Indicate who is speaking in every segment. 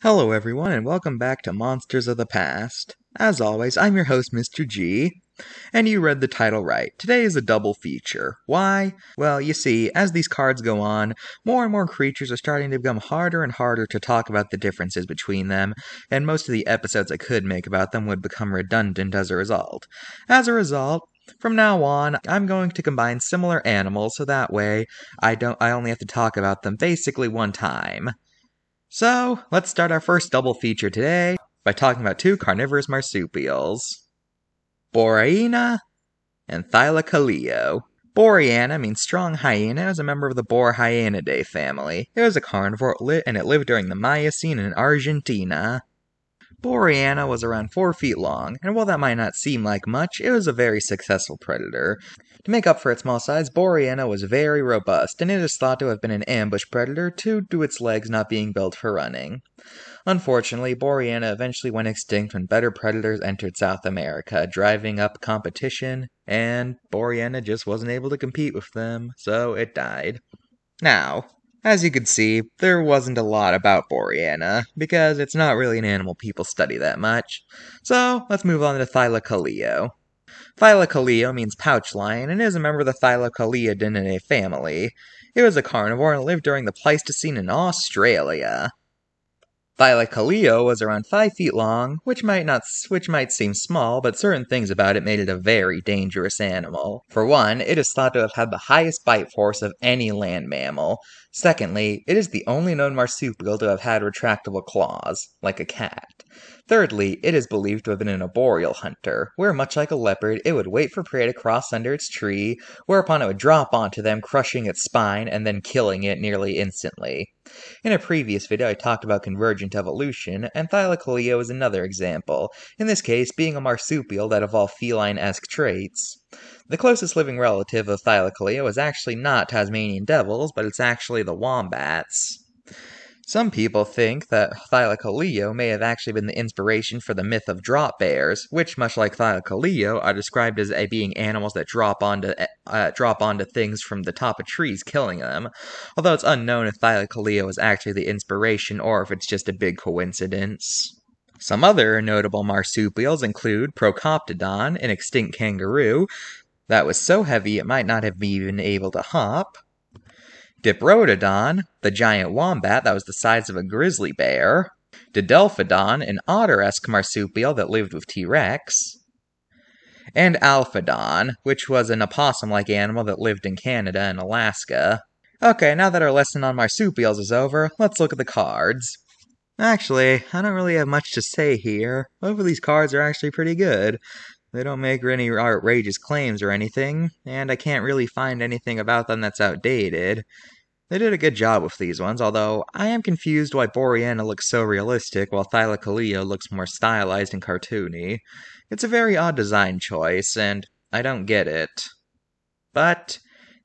Speaker 1: Hello everyone and welcome back to Monsters of the Past. As always, I'm your host Mr. G, and you read the title right. Today is a double feature. Why? Well, you see, as these cards go on, more and more creatures are starting to become harder and harder to talk about the differences between them, and most of the episodes I could make about them would become redundant as a result. From now on, I'm going to combine similar animals so that way I only have to talk about them basically one time. So, let's start our first double feature today by talking about two carnivorous marsupials. Borhyaena and Thylacoleo. Borhyaena means strong hyena and is a member of the Borhyaenidae family. It was a carnivore and it lived during the Miocene in Argentina. Borhyaena was around 4 feet long, and while that might not seem like much, it was a very successful predator. To make up for its small size, Borhyaena was very robust, and it is thought to have been an ambush predator due to its legs not being built for running. Unfortunately, Borhyaena eventually went extinct when better predators entered South America, driving up competition, and Borhyaena just wasn't able to compete with them, so it died. Now, as you can see, there wasn't a lot about Borhyaena, because it's not really an animal people study that much. So, let's move on to Thylacoleo. Thylacoleo means pouch lion and is a member of the Thylacoleidinae family. It was a carnivore and lived during the Pleistocene in Australia. Thylacoleo was around 5 feet long, which might seem small, but certain things about it made it a very dangerous animal. For one, it is thought to have had the highest bite force of any land mammal. Secondly, it is the only known marsupial to have had retractable claws, like a cat. Thirdly, it is believed to have been an arboreal hunter, where much like a leopard, it would wait for prey to cross under its tree, whereupon it would drop onto them, crushing its spine and then killing it nearly instantly. In a previous video I talked about convergent evolution, and Thylacoleo is another example, in this case being a marsupial that evolved feline-esque traits. The closest living relative of Thylacoleo is actually not Tasmanian devils, but it's actually the wombats. Some people think that Thylacoleo may have actually been the inspiration for the myth of drop bears, which, much like Thylacoleo, are described as being animals that drop onto things from the top of trees, killing them. Although it's unknown if Thylacoleo is actually the inspiration or if it's just a big coincidence. Some other notable marsupials include Procoptodon, an extinct kangaroo that was so heavy it might not have been able to hop. Diprotodon, the giant wombat that was the size of a grizzly bear. Didelphodon, an otter-esque marsupial that lived with T-Rex. And Alphodon, which was an opossum-like animal that lived in Canada and Alaska. Okay, now that our lesson on marsupials is over, let's look at the cards. Actually, I don't really have much to say here. Both of these cards are actually pretty good. They don't make any outrageous claims or anything, and I can't really find anything about them that's outdated. They did a good job with these ones, although I am confused why Borhyaena looks so realistic while Thylacoleo looks more stylized and cartoony. It's a very odd design choice, and I don't get it. But,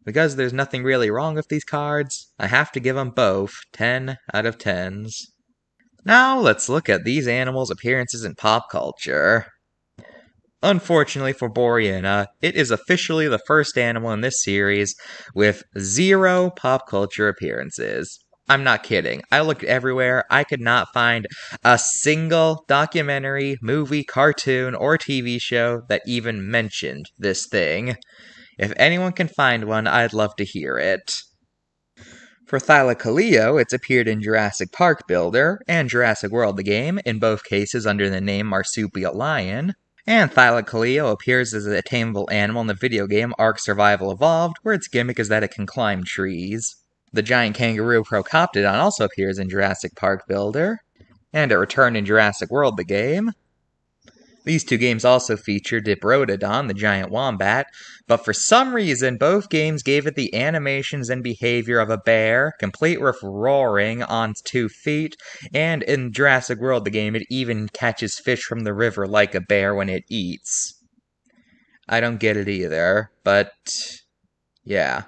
Speaker 1: because there's nothing really wrong with these cards, I have to give them both 10 out of 10s. Now let's look at these animals' appearances in pop culture. Unfortunately for Borhyaena, it is officially the first animal in this series with 0 pop culture appearances. I'm not kidding. I looked everywhere. I could not find a single documentary, movie, cartoon, or TV show that even mentioned this thing. If anyone can find one, I'd love to hear it. For Thylacoleo, it's appeared in Jurassic Park Builder and Jurassic World the game, in both cases under the name Marsupial Lion. And Thylacoleo appears as a tameable animal in the video game Ark Survival Evolved, where its gimmick is that it can climb trees. The giant kangaroo Procoptodon also appears in Jurassic Park Builder, and it returned in Jurassic World the game. These two games also feature Diprotodon, the giant wombat, but for some reason both games gave it the animations and behavior of a bear, complete with roaring on 2 feet, and in Jurassic World the game it even catches fish from the river like a bear when it eats. I don't get it either, but yeah.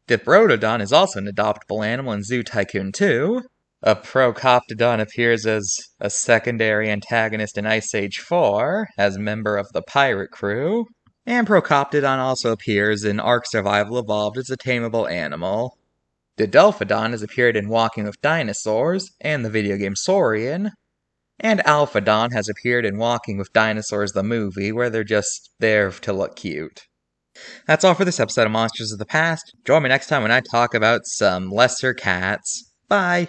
Speaker 1: Diprotodon is also an adoptable animal in Zoo Tycoon 2. A Procoptodon appears as a secondary antagonist in Ice Age 4, as a member of the pirate crew. And Procoptodon also appears in Ark Survival Evolved as a tameable animal. Didelphodon has appeared in Walking with Dinosaurs and the video game Saurian. And Alphodon has appeared in Walking with Dinosaurs the movie, where they're just there to look cute. That's all for this episode of Monsters of the Past. Join me next time when I talk about some lesser cats. Bye!